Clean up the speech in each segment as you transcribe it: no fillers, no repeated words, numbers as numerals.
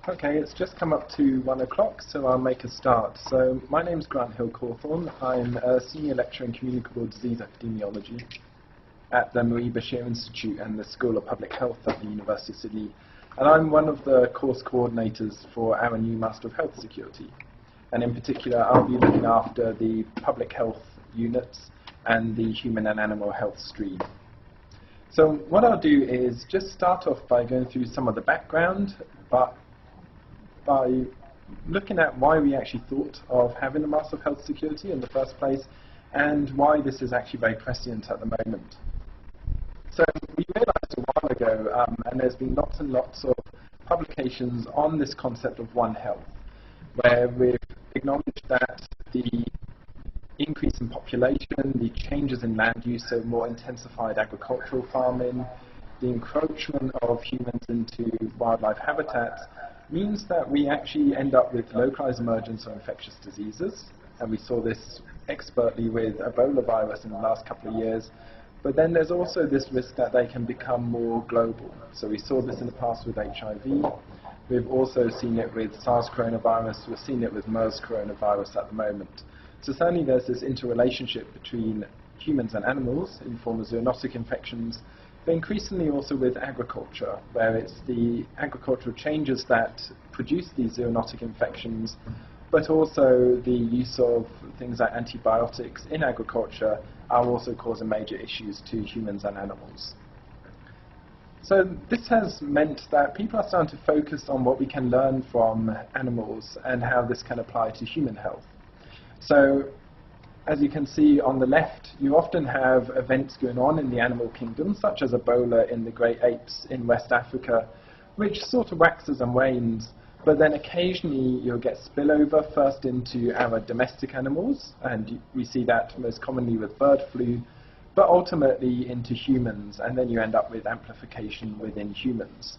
Okay, it's just come up to 1 o'clock, so I'll make a start. So my name's Grant Hill-Cawthorne. I'm a senior lecturer in communicable disease epidemiology at the Marie Bashir Institute and the School of Public Health at the University of Sydney. And I'm one of the course coordinators for our new Master of Health Security. And in particular, I'll be looking after the public health units and the human and animal health stream. So what I'll do is just start off by going through some of the background, but by looking at why we actually thought of having a Master of Health Security in the first place and why this is actually very prescient at the moment. So we realized a while ago, and there's been lots and lots of publications on this concept of One Health, where we've acknowledged that the increase in population, the changes in land use, so more intensified agricultural farming, the encroachment of humans into wildlife habitats, means that we actually end up with localized emergence of infectious diseases, and we saw this expertly with Ebola virus in the last couple of years. But then there's also this risk that they can become more global. So we saw this in the past with HIV. We've also seen it with SARS coronavirus. We're seeing it with MERS coronavirus at the moment. So certainly there's this interrelationship between humans and animals in the form of zoonotic infections, but increasingly also with agriculture, where it's the agricultural changes that produce these zoonotic infections, but also the use of things like antibiotics in agriculture are also causing major issues to humans and animals. So this has meant that people are starting to focus on what we can learn from animals and how this can apply to human health. So as you can see on the left, you often have events going on in the animal kingdom, such as Ebola in the great apes in West Africa, which sort of waxes and wanes, but then occasionally you'll get spillover first into our domestic animals, and we see that most commonly with bird flu, but ultimately into humans, and then you end up with amplification within humans.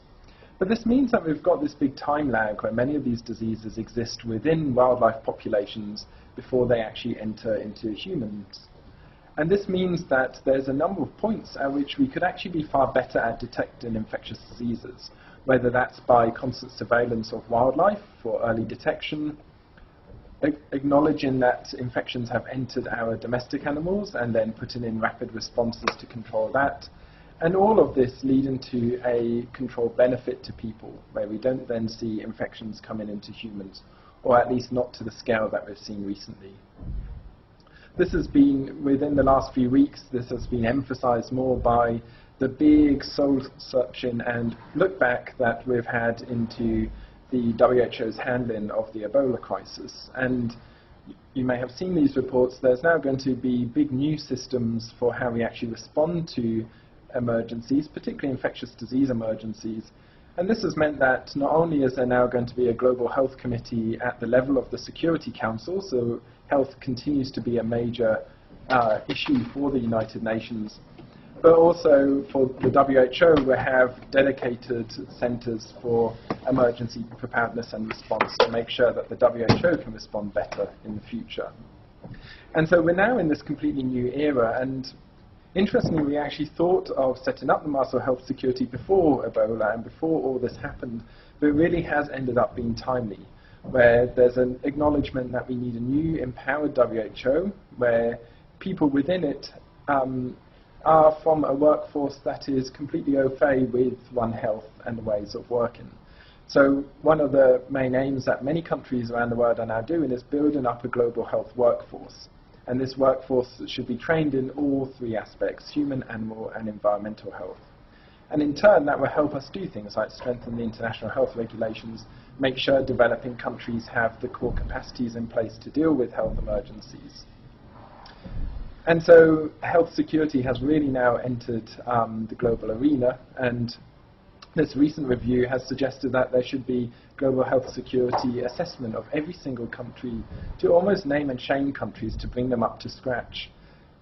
But this means that we've got this big time lag where many of these diseases exist within wildlife populations before they actually enter into humans. And this means that there's a number of points at which we could actually be far better at detecting infectious diseases, whether that's by constant surveillance of wildlife for early detection, acknowledging that infections have entered our domestic animals and then putting in rapid responses to control that, and all of this leading to a controlled benefit to people, where we don't then see infections coming into humans, or at least not to the scale that we've seen recently. This has been, within the last few weeks, this has been emphasized more by the big soul-searching and look back that we've had into the WHO's handling of the Ebola crisis. And you may have seen these reports. There's now going to be big new systems for how we actually respond to emergencies, particularly infectious disease emergencies. And this has meant that not only is there now going to be a global health committee at the level of the Security Council, so health continues to be a major issue for the United Nations, but also for the WHO, we have dedicated centres for emergency preparedness and response to make sure that the WHO can respond better in the future. And so we're now in this completely new era, and interestingly, we actually thought of setting up the Master of Health Security before Ebola and before all this happened, but it really has ended up being timely, where there's an acknowledgement that we need a new empowered WHO, where people within it are from a workforce that is completely au fait with One Health and the ways of working. So one of the main aims that many countries around the world are now doing is building up a global health workforce. And this workforce should be trained in all three aspects: human, animal, and environmental health. And in turn, that will help us do things like strengthen the international health regulations, make sure developing countries have the core capacities in place to deal with health emergencies. And so health security has really now entered the global arena, and this recent review has suggested that there should be global health security assessment of every single country to almost name and shame countries to bring them up to scratch.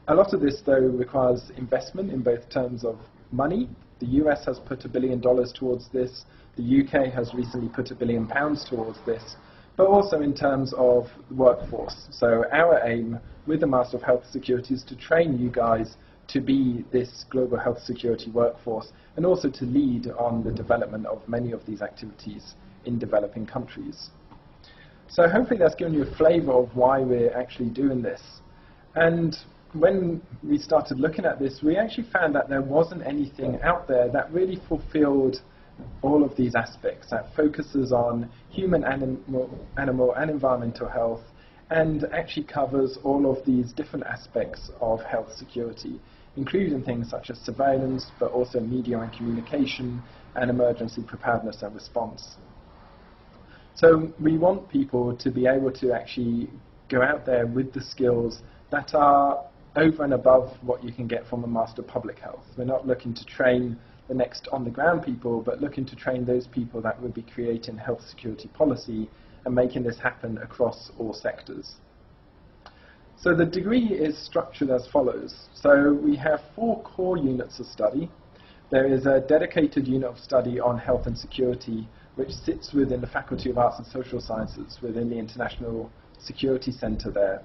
A lot of this, though, requires investment in both terms of money. The US has put $1 billion towards this. The UK has recently put £1 billion towards this, but also in terms of workforce. So our aim with the Master of Health Security is to train you guys to be this global health security workforce, and also to lead on the development of many of these activities in developing countries. So hopefully that's given you a flavour of why we're actually doing this. And when we started looking at this, we actually found that there wasn't anything out there that really fulfilled all of these aspects, that focuses on human, animal, and environmental health, and actually covers all of these different aspects of health security, including things such as surveillance, but also media and communication, and emergency preparedness and response. So we want people to be able to actually go out there with the skills that are over and above what you can get from a Master of Public Health. We're not looking to train the next on-the-ground people, but looking to train those people that will be creating health security policy and making this happen across all sectors. So the degree is structured as follows. So we have 4 core units of study. There is a dedicated unit of study on health and security, which sits within the Faculty of Arts and Social Sciences within the International Security Centre there.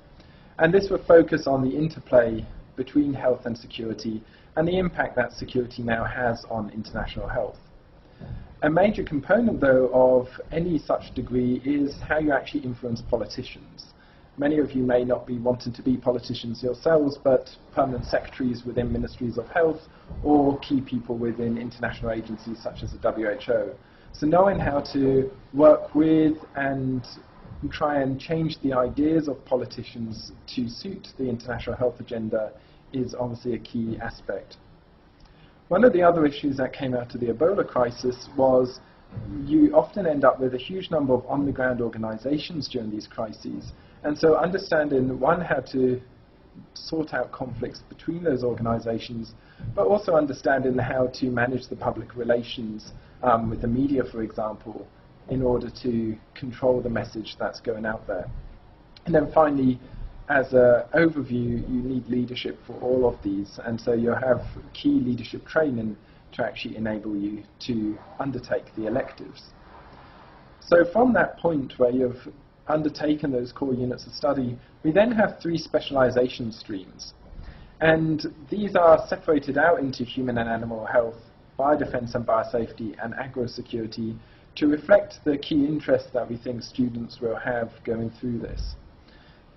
And this will focus on the interplay between health and security and the impact that security now has on international health. A major component, though, of any such degree is how you actually influence politicians. Many of you may not be wanting to be politicians yourselves, but permanent secretaries within ministries of health or key people within international agencies such as the WHO. So knowing how to work with and try and change the ideas of politicians to suit the international health agenda is obviously a key aspect. One of the other issues that came out of the Ebola crisis was you often end up with a huge number of on-the-ground organizations during these crises. And so understanding, one, how to sort out conflicts between those organizations, but also understanding how to manage the public relations with the media, for example, in order to control the message that's going out there. And then finally, as an overview, you need leadership for all of these, and so you'll have key leadership training to actually enable you to undertake the electives. So from that point where you've undertaken those core units of study, we then have 3 specialization streams. And these are separated out into human and animal health, biodefense and biosafety, and agro-security to reflect the key interests that we think students will have going through this.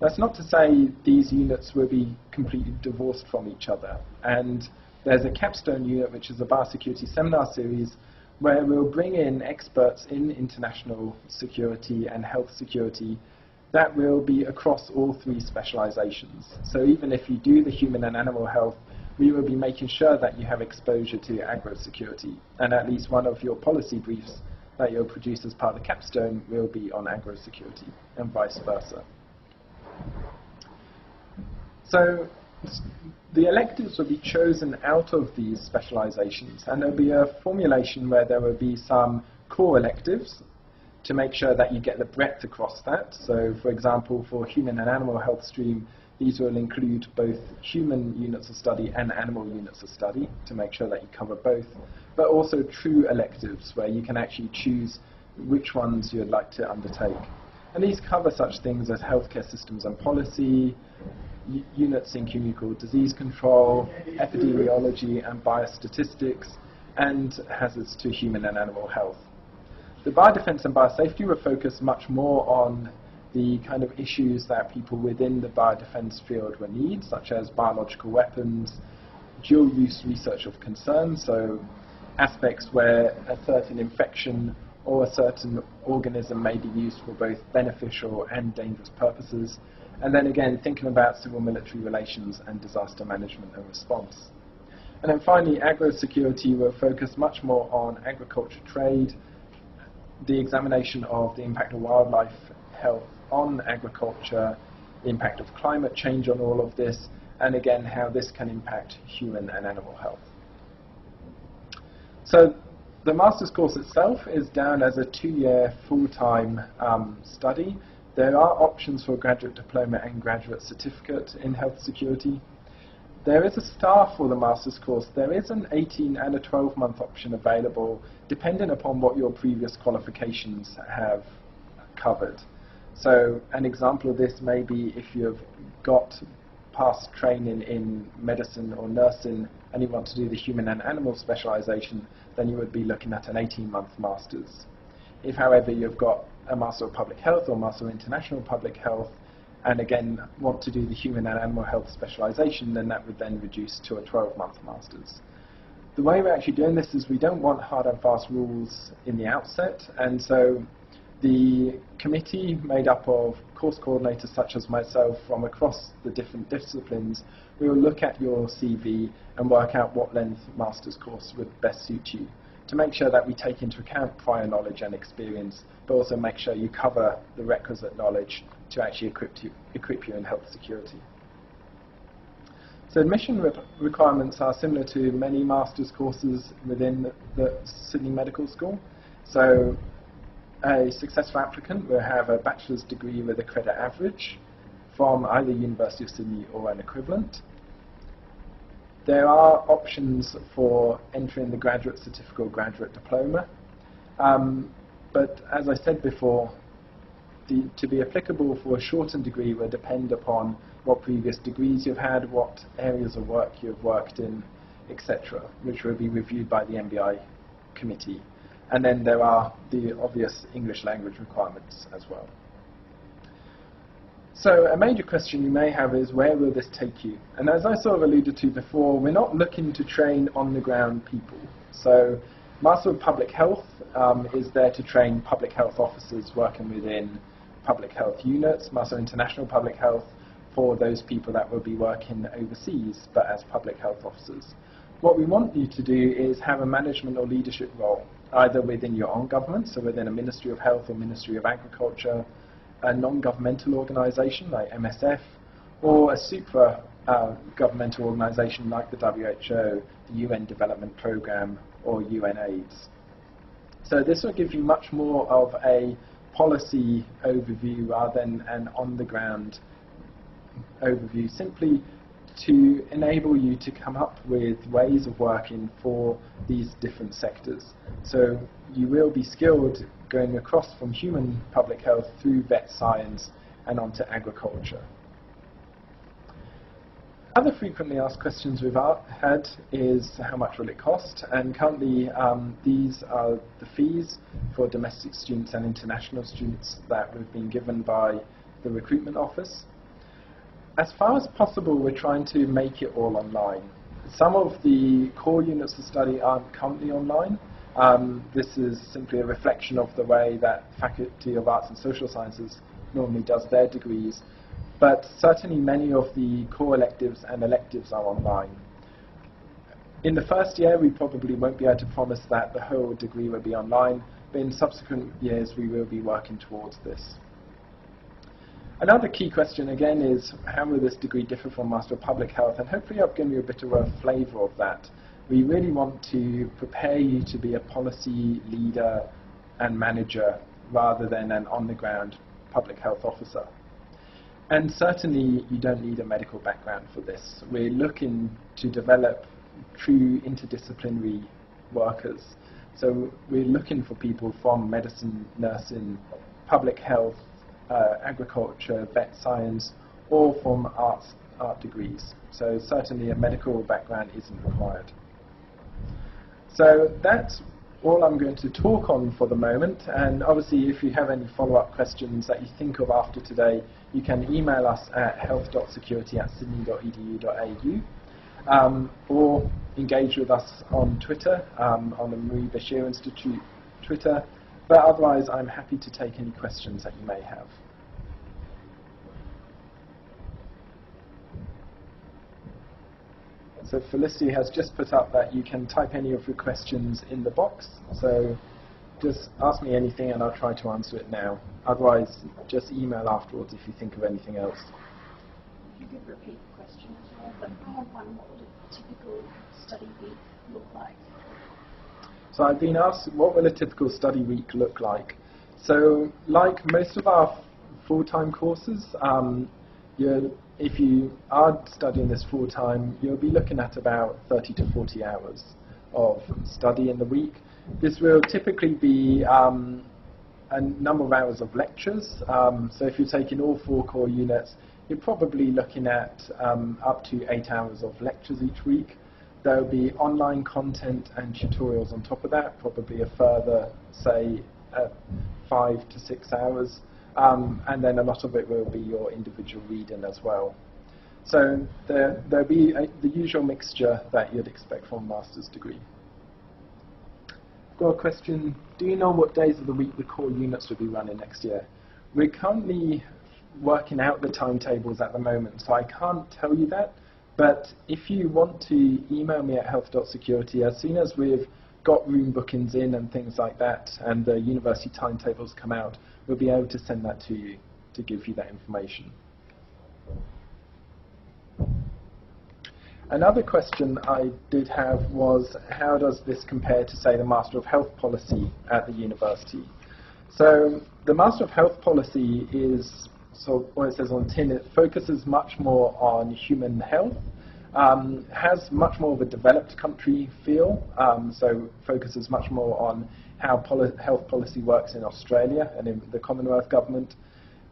That's not to say these units will be completely divorced from each other. And there's a capstone unit, which is a biosecurity seminar series, where we'll bring in experts in international security and health security that will be across all 3 specializations. So even if you do the human and animal health, we will be making sure that you have exposure to agro-security, and at least one of your policy briefs that you'll produce as part of the capstone will be on agro-security, and vice versa. So the electives will be chosen out of these specializations, and there'll be a formulation where there will be some core electives to make sure that you get the breadth across that. So for example, for human and animal health stream, these will include both human units of study and animal units of study to make sure that you cover both, but also true electives where you can actually choose which ones you'd like to undertake. And these cover such things as healthcare systems and policy, units in communicable disease control, epidemiology and biostatistics, and hazards to human and animal health. The biodefense and biosafety will focus much more on the kind of issues that people within the biodefense field will need, such as biological weapons, dual-use research of concern, so aspects where a certain infection or a certain organism may be used for both beneficial and dangerous purposes. And then again, thinking about civil-military relations and disaster management and response. And then finally, agro-security will focus much more on agriculture trade, the examination of the impact of wildlife health on agriculture, the impact of climate change on all of this, and again, how this can impact human and animal health. So the master's course itself is down as a 2-year full-time study. There are options for graduate diploma and graduate certificate in health security. There is a star for the master's course. There is an 18 and a 12-month option available, depending upon what your previous qualifications have covered. So an example of this may be if you've got past training in medicine or nursing and you want to do the human and animal specialization, then you would be looking at an 18-month master's. If, however, you've got a Master of Public Health or Master of International Public Health, and again want to do the human and animal health specialization, then that would then reduce to a 12-month Master's. The way we're actually doing this is we don't want hard and fast rules in the outset, and so the committee, made up of course coordinators such as myself from across the different disciplines, we will look at your CV and work out what length master's course would best suit you, to make sure that we take into account prior knowledge and experience, but also make sure you cover the requisite knowledge to actually equip you in health security. So admission requirements are similar to many master's courses within the Sydney Medical School. So a successful applicant will have a bachelor's degree with a credit average from either University of Sydney or an equivalent. There are options for entering the graduate certificate or graduate diploma, but as I said before, to be applicable for a shortened degree will depend upon what previous degrees you've had, what areas of work you've worked in, etc., which will be reviewed by the MBI committee. And then there are the obvious English language requirements as well. So a major question you may have is, where will this take you? And as I sort of alluded to before, we're not looking to train on-the-ground people. So Master of Public Health is there to train public health officers working within public health units. Master of International Public Health for those people that will be working overseas, but as public health officers. What we want you to do is have a management or leadership role, either within your own government, so within a Ministry of Health or Ministry of Agriculture, a non-governmental organisation like MSF, or a supra-governmental organisation like the WHO, the UN Development Programme, or UNAIDS. So this will give you much more of a policy overview rather than an on-the-ground overview, simply to enable you to come up with ways of working for these different sectors. So you will be skilled going across from human public health through vet science and onto agriculture. Other frequently asked questions we've had is, how much will it cost? And currently these are the fees for domestic students and international students that we've been given by the recruitment office. As far as possible, we're trying to make it all online. Some of the core units of study aren't currently online. This is simply a reflection of the way that Faculty of Arts and Social Sciences normally does their degrees. But certainly many of the core electives and electives are online. In the first year, we probably won't be able to promise that the whole degree will be online, but in subsequent years, we will be working towards this. Another key question, again, is how will this degree differ from Master of Public Health? And hopefully I've given you a bit of a flavour of that. We really want to prepare you to be a policy leader and manager rather than an on-the-ground public health officer. And certainly you don't need a medical background for this. We're looking to develop true interdisciplinary workers. So we're looking for people from medicine, nursing, public health, agriculture, vet science, or from art degrees. So certainly a medical background isn't required. So that's all I'm going to talk on for the moment, and obviously if you have any follow-up questions that you think of after today, you can email us at health.security@sydney.edu.au, or engage with us on Twitter, on the Marie Bashir Institute Twitter. But otherwise, I'm happy to take any questions that you may have. So Felicity has just put up that you can type any of your questions in the box. So just ask me anything and I'll try to answer it now. Otherwise, just email afterwards if you think of anything else. If you could repeat the question as well, but I have one. What would a typical study week look like? So I've been asked, what will a typical study week look like? So like most of our full-time courses, if you are studying this full-time, you'll be looking at about 30 to 40 hours of study in the week. This will typically be a number of hours of lectures. So if you're taking all 4 core units, you're probably looking at up to 8 hours of lectures each week. There will be online content and tutorials on top of that, probably a further, say, at 5 to 6 hours, and then a lot of it will be your individual reading as well. So there'll be the usual mixture that you'd expect from a master's degree. I've got a question. Do you know what days of the week the core units will be running next year? We're currently working out the timetables at the moment, so I can't tell you that. But if you want to email me at health.security, as soon as we've got room bookings in and things like that, and the university timetables come out, we'll be able to send that to you to give you that information. Another question I did have was, how does this compare to, say, the Master of Health Policy at the university? So the Master of Health Policy is, so what it says on the tin, it focuses much more on human health, has much more of a developed country feel, so focuses much more on how health policy works in Australia and in the Commonwealth government.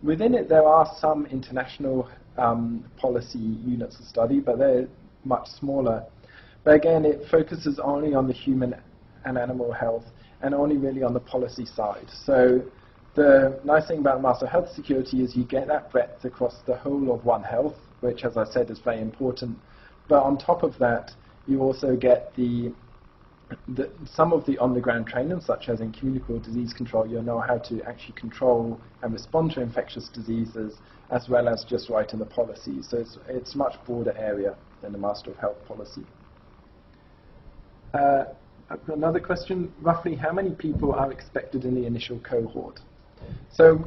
Within it, there are some international policy units of study, but they're much smaller. But again, it focuses only on the human and animal health and only really on the policy side. So the nice thing about Master Health Security is you get that breadth across the whole of One Health, which, as I said, is very important. But on top of that, you also get some of the on-the-ground training, such as in communicable disease control. You'll know how to actually control and respond to infectious diseases, as well as just writing the policy. So it's a much broader area than the Master of Health Policy. Another question, roughly how many people are expected in the initial cohort? So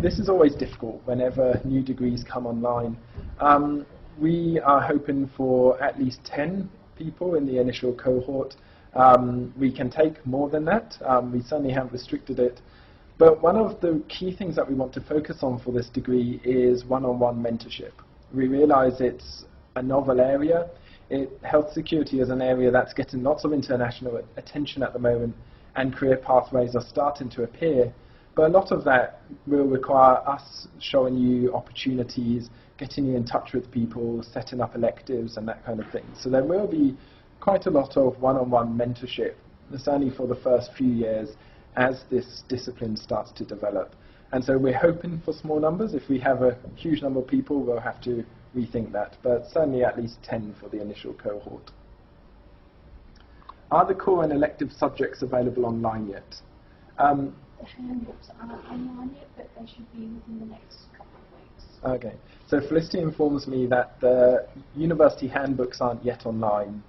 this is always difficult whenever new degrees come online. We are hoping for at least 10 people in the initial cohort. We can take more than that. We certainly haven't restricted it. But one of the key things that we want to focus on for this degree is one-on-one mentorship. We realize it's a novel area. Health security is an area that's getting lots of international attention at the moment, and career pathways are starting to appear. But a lot of that will require us showing you opportunities, getting you in touch with people, setting up electives and that kind of thing. So there will be quite a lot of one-on-one mentorship, certainly for the first few years as this discipline starts to develop. And so we're hoping for small numbers. If we have a huge number of people, we'll have to rethink that, but certainly at least 10 for the initial cohort. Are the core and elective subjects available online yet? The handbooks aren't online yet, but they should be within the next couple of weeks. Okay, so Felicity informs me that the university handbooks aren't yet online.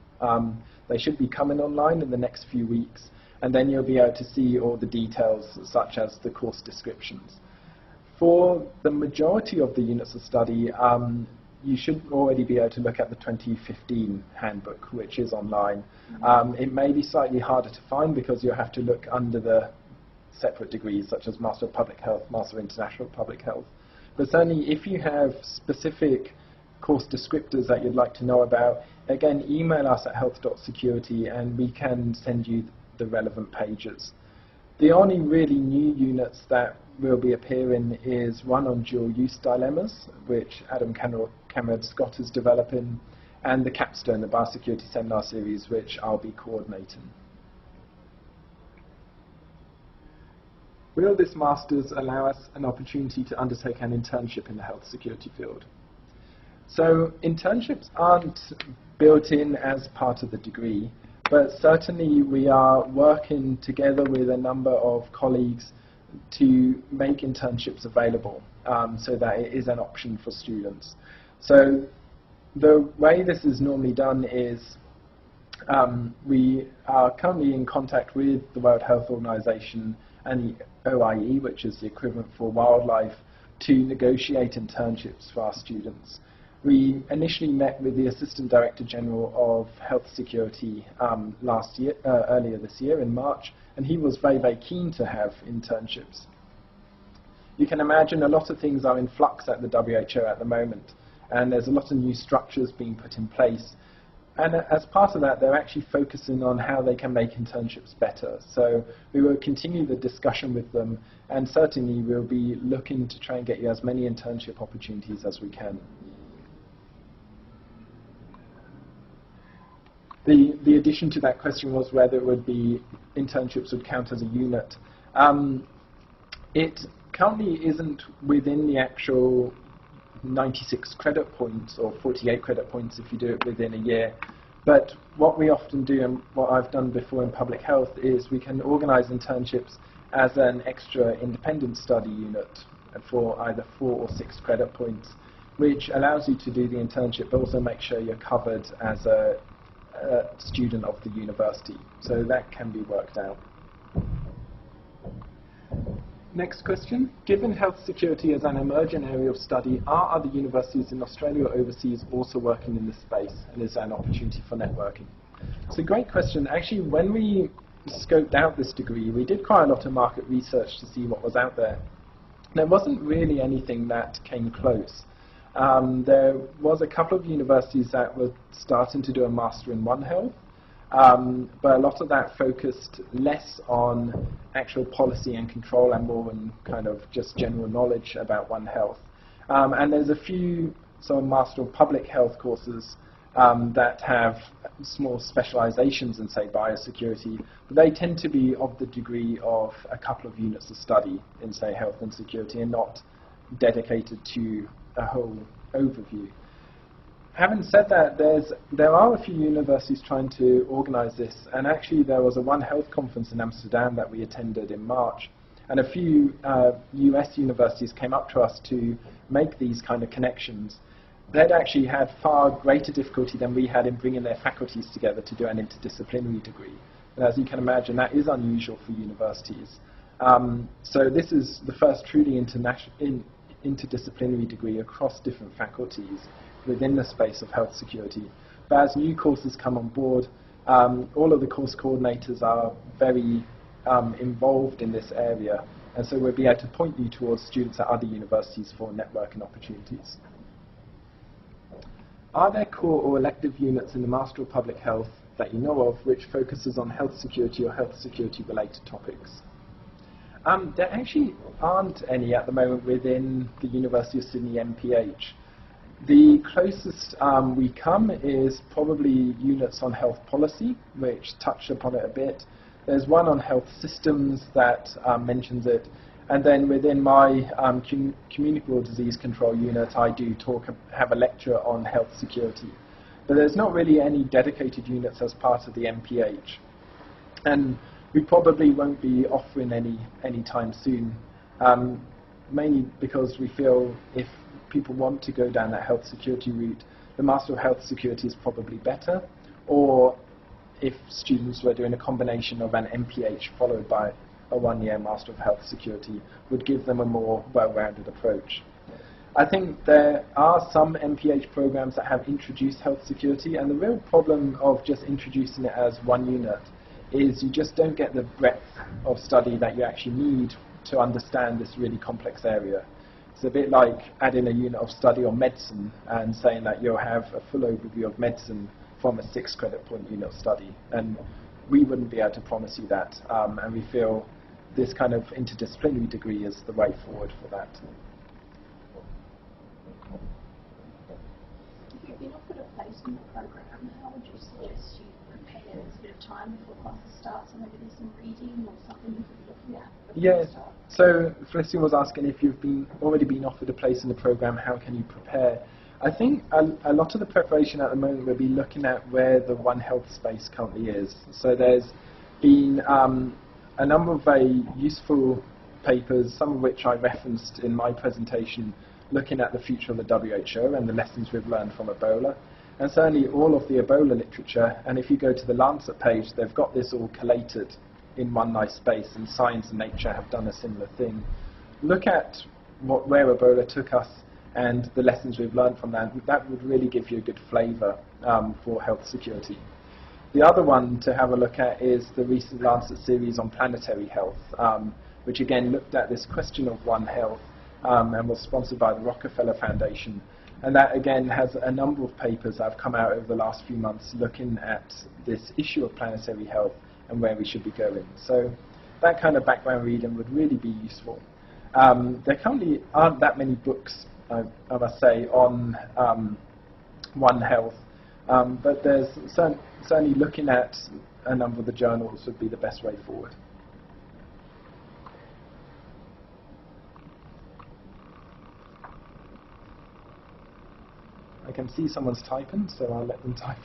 They should be coming online in the next few weeks, and then you'll be able to see all the details, such as the course descriptions. For the majority of the units of study, you should already be able to look at the 2015 handbook, which is online. It may be slightly harder to find because you'll have to look under the separate degrees, such as Master of Public Health, Master of International Public Health. But certainly, if you have specific course descriptors that you'd like to know about, again, email us at health.security and we can send you the relevant pages. The only really new units that will be appearing is one on dual-use dilemmas, which Adam Cameron-Scott is developing, and the capstone, the biosecurity seminar series, which I'll be coordinating. Will this Masters allow us an opportunity to undertake an internship in the health security field? So internships aren't built in as part of the degree, but certainly we are working together with a number of colleagues to make internships available so that it is an option for students. So the way this is normally done is we are currently in contact with the World Health Organization and the OIE, which is the equivalent for wildlife, to negotiate internships for our students. We initially met with the Assistant Director General of Health Security earlier this year in March, and he was very, very keen to have internships. You can imagine a lot of things are in flux at the WHO at the moment, and there's a lot of new structures being put in place. And as part of that, they're actually focusing on how they can make internships better. So we will continue the discussion with them, and certainly we'll be looking to try and get you as many internship opportunities as we can. The addition to that question was whether it would be internships would count as a unit. It currently isn't within the actual 96 credit points, or 48 credit points if you do it within a year. But what we often do, and what I've done before in public health, is we can organise internships as an extra independent study unit for either 4 or 6 credit points, which allows you to do the internship but also make sure you're covered as a student of the university. So that can be worked out. Next question. Given health security as an emerging area of study, are other universities in Australia or overseas also working in this space, and is there an opportunity for networking? It's a great question. Actually, when we scoped out this degree, we did quite a lot of market research to see what was out there. There wasn't really anything that came close. There was a couple of universities that were starting to do a Master in One Health, but a lot of that focused less on actual policy and control and more on kind of just general knowledge about One Health. And there's a few sort of Master of Public Health courses that have small specializations in, say, biosecurity, but they tend to be of the degree of a couple of units of study in, say, health and security, and not dedicated to a whole overview. Having said that, there are a few universities trying to organise this, and actually there was a One Health conference in Amsterdam that we attended in March, and a few US universities came up to us to make these kind of connections. They'd actually had far greater difficulty than we had in bringing their faculties together to do an interdisciplinary degree. And as you can imagine, that is unusual for universities. So this is the first truly interdisciplinary degree across different faculties within the space of health security. But as new courses come on board, all of the course coordinators are very involved in this area, and so we'll be able to point you towards students at other universities for networking opportunities. Are there core or elective units in the Master of Public Health that you know of which focuses on health security or health security related topics? There actually aren't any at the moment within the University of Sydney MPH. The closest we come is probably units on health policy, which touch upon it a bit. There's one on health systems that mentions it, and then within my communicable disease control unit, I do have a lecture on health security. But there's not really any dedicated units as part of the MPH. And we probably won't be offering any time soon, mainly because we feel if people want to go down that health security route, the Master of Health Security is probably better, or if students were doing a combination of an MPH followed by a one-year Master of Health Security, would give them a more well-rounded approach. I think there are some MPH programs that have introduced health security, and the real problem of just introducing it as one unit is you just don't get the breadth of study that you actually need to understand this really complex area. It's a bit like adding a unit of study on medicine and saying that you'll have a full overview of medicine from a 6 credit point unit of study, and we wouldn't be able to promise you that, and we feel this kind of interdisciplinary degree is the way forward for that. If you've been offered a place in the program, how would you suggest you prepare? There's a bit of time before classes start, so maybe there's some reading or something you could be looking at. Yes. So Felicity was asking if you've already been offered a place in the program, how can you prepare? I think a lot of the preparation at the moment will be looking at where the One Health space currently is. So there's been a number of very useful papers, some of which I referenced in my presentation, looking at the future of the WHO and the lessons we've learned from Ebola. And certainly all of the Ebola literature, and if you go to the Lancet page, they've got this all collated in one nice space, and Science and Nature have done a similar thing. Look at where Ebola took us and the lessons we've learned from that. That would really give you a good flavour for health security. The other one to have a look at is the recent Lancet series on planetary health, which again looked at this question of One Health and was sponsored by the Rockefeller Foundation. And that again has a number of papers that have come out over the last few months looking at this issue of planetary health and where we should be going. So that kind of background reading would really be useful. There currently aren't that many books, I must say, on One Health, but there's certainly looking at a number of the journals would be the best way forward. I can see someone's typing, so I'll let them type.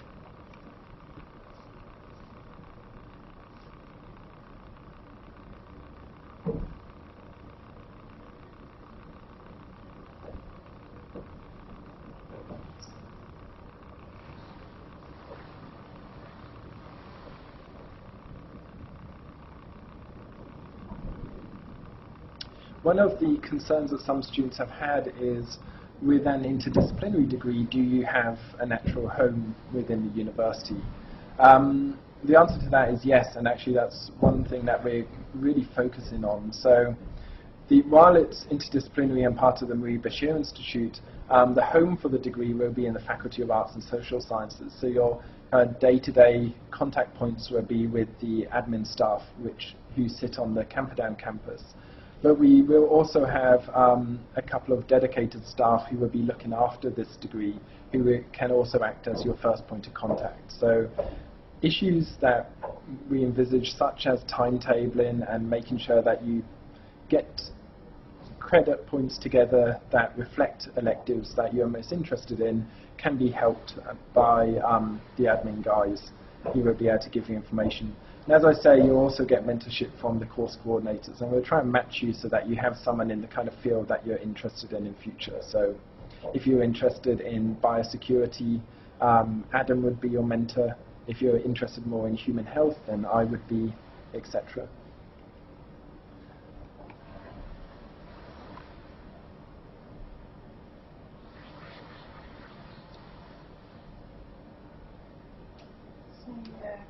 One of the concerns that some students have had is, with an interdisciplinary degree, do you have a natural home within the university? The answer to that is yes, and actually that's one thing that we're really focusing on. So while it's interdisciplinary and part of the Marie Bashir Institute, the home for the degree will be in the Faculty of Arts and Social Sciences. So your day-to-day contact points will be with the admin staff who sit on the Camperdown campus. But we will also have a couple of dedicated staff who will be looking after this degree, who can also act as your first point of contact. So issues that we envisage, such as timetabling and making sure that you get credit points together that reflect electives that you're most interested in, can be helped by the admin guys who will be able to give you information. And as I say, you'll also get mentorship from the course coordinators, and we'll try and match you so that you have someone in the kind of field that you're interested in future. So if you're interested in biosecurity, Adam would be your mentor. If you're interested more in human health, then I would be, etc.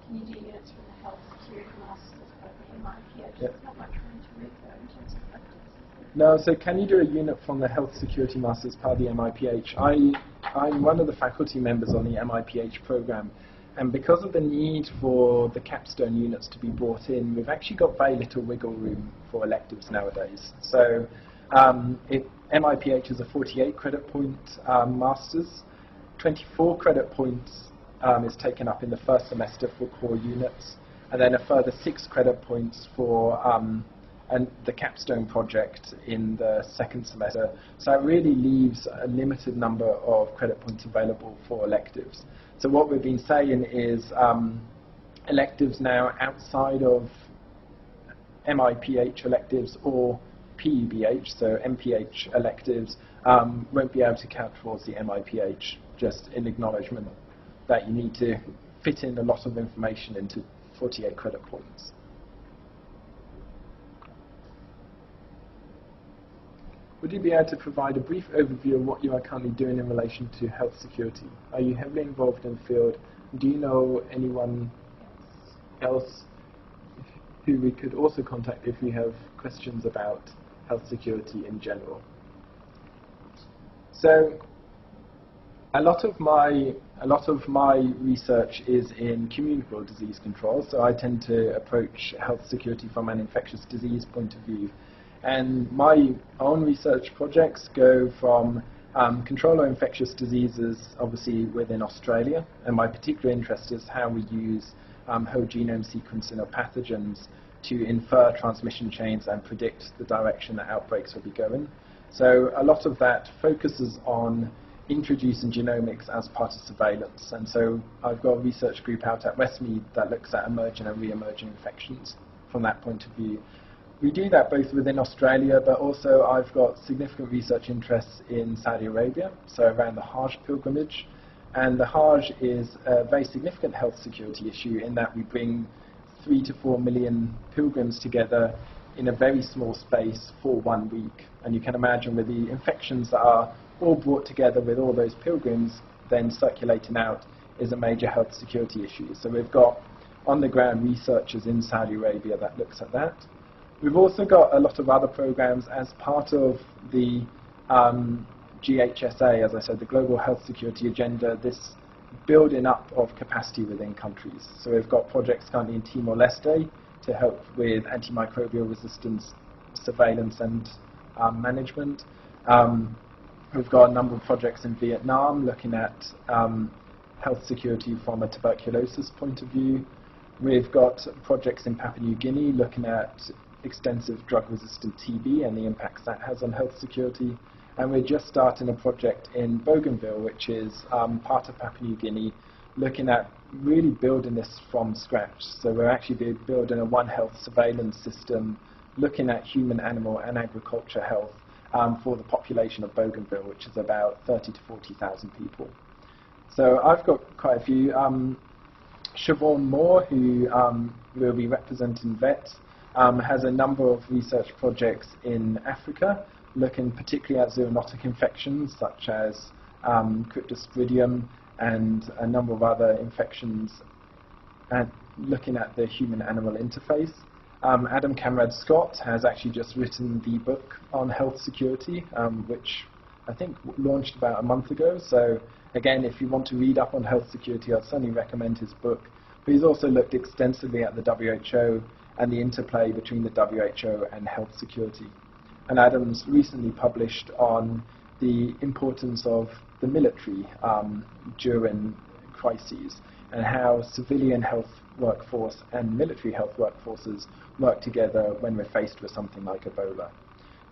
Can you do units from the health security masters as part of the MIPH? Yeah. There's not much room to move though in terms of practice. No, so can you do a unit from the health security masters as part of the MIPH? I'm one of the faculty members on the MIPH program, and because of the need for the capstone units to be brought in, we've actually got very little wiggle room for electives nowadays. So MIPH is a 48 credit point masters, 24 credit points is taken up in the first semester for core units, and then a further 6 credit points for the capstone project in the second semester. So it really leaves a limited number of credit points available for electives. So what we've been saying is electives now outside of MIPH electives or PEBH, so MPH electives, won't be able to count towards the MIPH, just in acknowledgement that you need to fit in a lot of information into 48 credit points. Would you be able to provide a brief overview of what you are currently doing in relation to health security? Are you heavily involved in the field? Do you know anyone else who we could also contact if we have questions about health security in general? So a lot of my research is in communicable disease control, so I tend to approach health security from an infectious disease point of view. And my own research projects go from control of infectious diseases, obviously within Australia, and my particular interest is how we use whole genome sequencing of pathogens to infer transmission chains and predict the direction that outbreaks will be going. So a lot of that focuses on introducing genomics as part of surveillance, and so I've got a research group out at Westmead that looks at emerging and re-emerging infections from that point of view. We do that both within Australia, but also I've got significant research interests in Saudi Arabia, so around the Hajj pilgrimage. And the Hajj is a very significant health security issue in that we bring 3 to 4 million pilgrims together in a very small space for 1 week. And you can imagine with the infections that are all brought together with all those pilgrims then circulating out is a major health security issue. So we've got on-the-ground researchers in Saudi Arabia that looks at that. We've also got a lot of other programs as part of the GHSA, as I said, the Global Health Security Agenda, this building up of capacity within countries. So we've got projects currently in Timor-Leste to help with antimicrobial resistance surveillance and management. We've got a number of projects in Vietnam looking at health security from a tuberculosis point of view. We've got projects in Papua New Guinea looking at extensive drug-resistant TB and the impacts that has on health security. And we're just starting a project in Bougainville, which is part of Papua New Guinea, looking at really building this from scratch. So we're actually building a One Health surveillance system, looking at human, animal, and agriculture health for the population of Bougainville, which is about 30 to 40,000 people. So I've got quite a few. Siobhan Moore, who will be representing VET, has a number of research projects in Africa, looking particularly at zoonotic infections such as Cryptosporidium and a number of other infections, and looking at the human-animal interface. Adam Camrad-Scott has actually just written the book on health security, which I think launched about a month ago. So again, if you want to read up on health security, I'd certainly recommend his book. But he's also looked extensively at the WHO and the interplay between the WHO and health security. And Adam's recently published on the importance of the military during crises, and how civilian health workforce and military health workforces work together when we're faced with something like Ebola.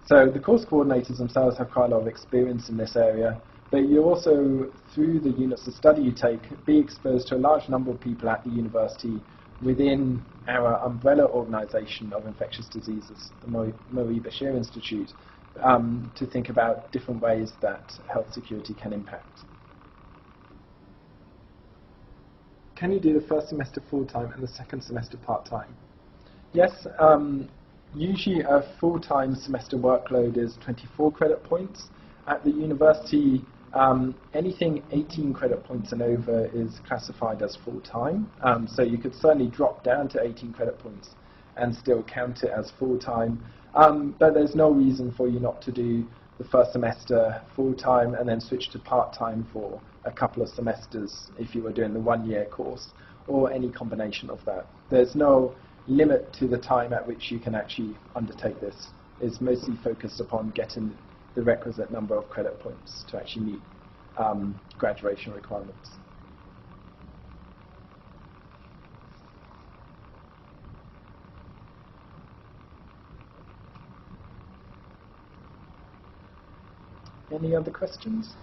So the course coordinators themselves have quite a lot of experience in this area, but you also, through the units of study you take, be exposed to a large number of people at the university within our umbrella organisation of infectious diseases, the Marie Bashir Institute, to think about different ways that health security can impact. Can you do the first semester full-time and the second semester part-time? Yes, usually a full-time semester workload is 24 credit points. At the university, anything 18 credit points and over is classified as full-time. So you could certainly drop down to 18 credit points and still count it as full-time. But there's no reason for you not to do the first semester full-time and then switch to part-time for a couple of semesters if you were doing the one-year course, or any combination of that. There's no limit to the time at which you can actually undertake this. It's mostly focused upon getting the requisite number of credit points to actually meet graduation requirements. Any other questions?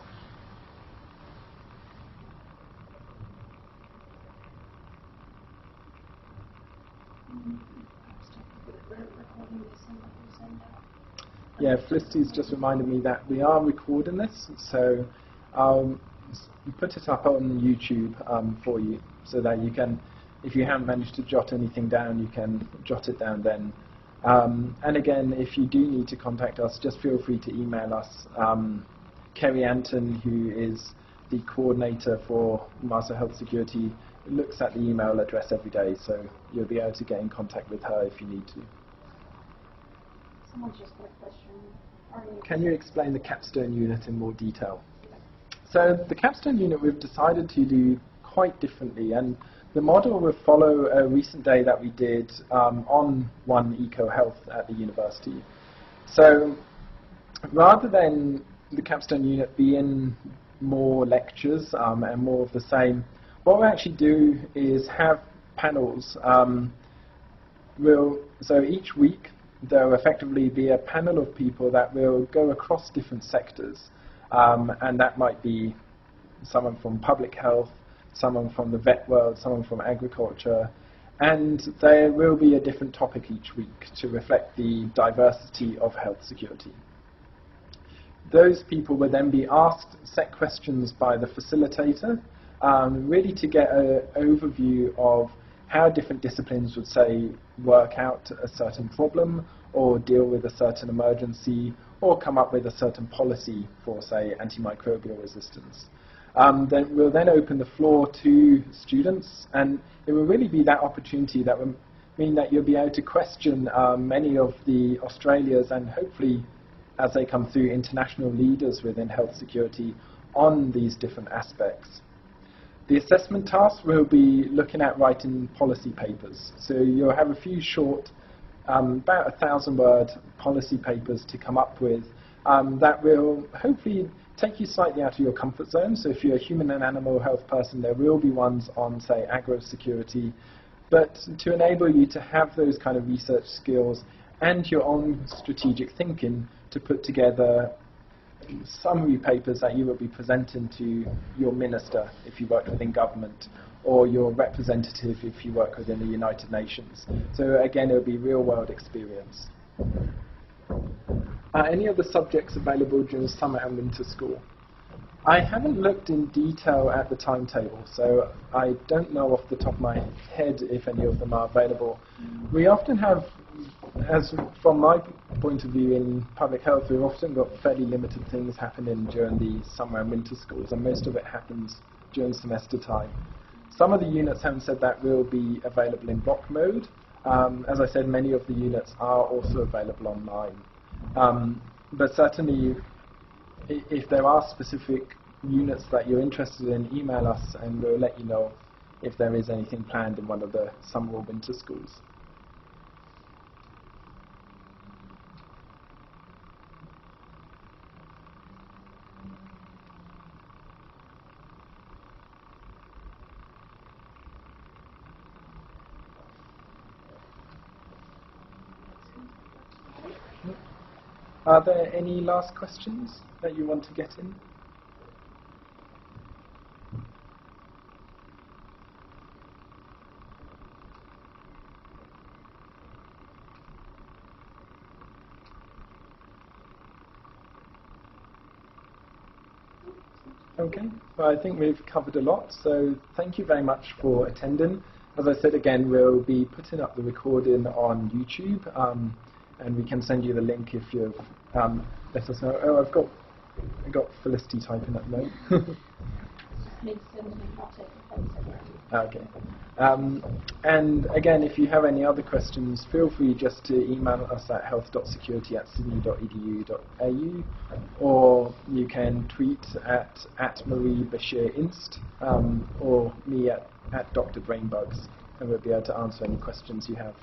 Yeah, Felicity's just reminded me that we are recording this, so I'll put it up on YouTube for you, so that you can, if you haven't managed to jot anything down, you can jot it down then. And again, if you do need to contact us, just feel free to email us. Kerry Anton, who is the coordinator for Master Health Security, looks at the email address every day, so you'll be able to get in contact with her if you need to. Someone's just got a question. Can you explain the capstone unit in more detail? So the capstone unit we've decided to do quite differently, and the model will follow a recent day that we did on One Eco Health at the university. So rather than the capstone unit being more lectures and more of the same, what we actually do is have panels. So each week there will effectively be a panel of people that will go across different sectors, and that might be someone from public health, someone from the vet world, someone from agriculture, and there will be a different topic each week to reflect the diversity of health security. Those people will then be asked set questions by the facilitator, really to get an overview of how different disciplines would, say, work out a certain problem, or deal with a certain emergency, or come up with a certain policy for, say, antimicrobial resistance. Then we'll then open the floor to students, and it will really be that opportunity that will mean that you'll be able to question many of the Australias, and hopefully, as they come through, international leaders within health security on these different aspects. The assessment task will be looking at writing policy papers. So you'll have a few short, about 1,000-word policy papers to come up with that will hopefully take you slightly out of your comfort zone. So if you're a human and animal health person, there will be ones on, say, agro-security, but to enable you to have those kind of research skills and your own strategic thinking to put together summary papers that you will be presenting to your minister if you work within government, or your representative if you work within the United Nations. So again, it will be real-world experience. Any other subjects available during summer and winter school? I haven't looked in detail at the timetable, so I don't know off the top of my head if any of them are available. We often have, as from my point of view in public health, we've often got fairly limited things happening during the summer and winter schools, and most of it happens during semester time. Some of the units, having said that, will be available in block mode. As I said, many of the units are also available online. But certainly, if there are specific units that you're interested in, email us and we'll let you know if there is anything planned in one of the summer or winter schools. Are there any last questions that you want to get in? Okay, well, I think we've covered a lot, so thank you very much for attending. As I said again, we'll be putting up the recording on YouTube, and we can send you the link if you've let us know. Oh, I've got Felicity typing at the moment. Okay. And again, if you have any other questions, feel free just to email us at health.security@sydney.edu.au, or you can tweet at Marie Bashir Inst, or me at Dr Brainbugs, and we'll be able to answer any questions you have.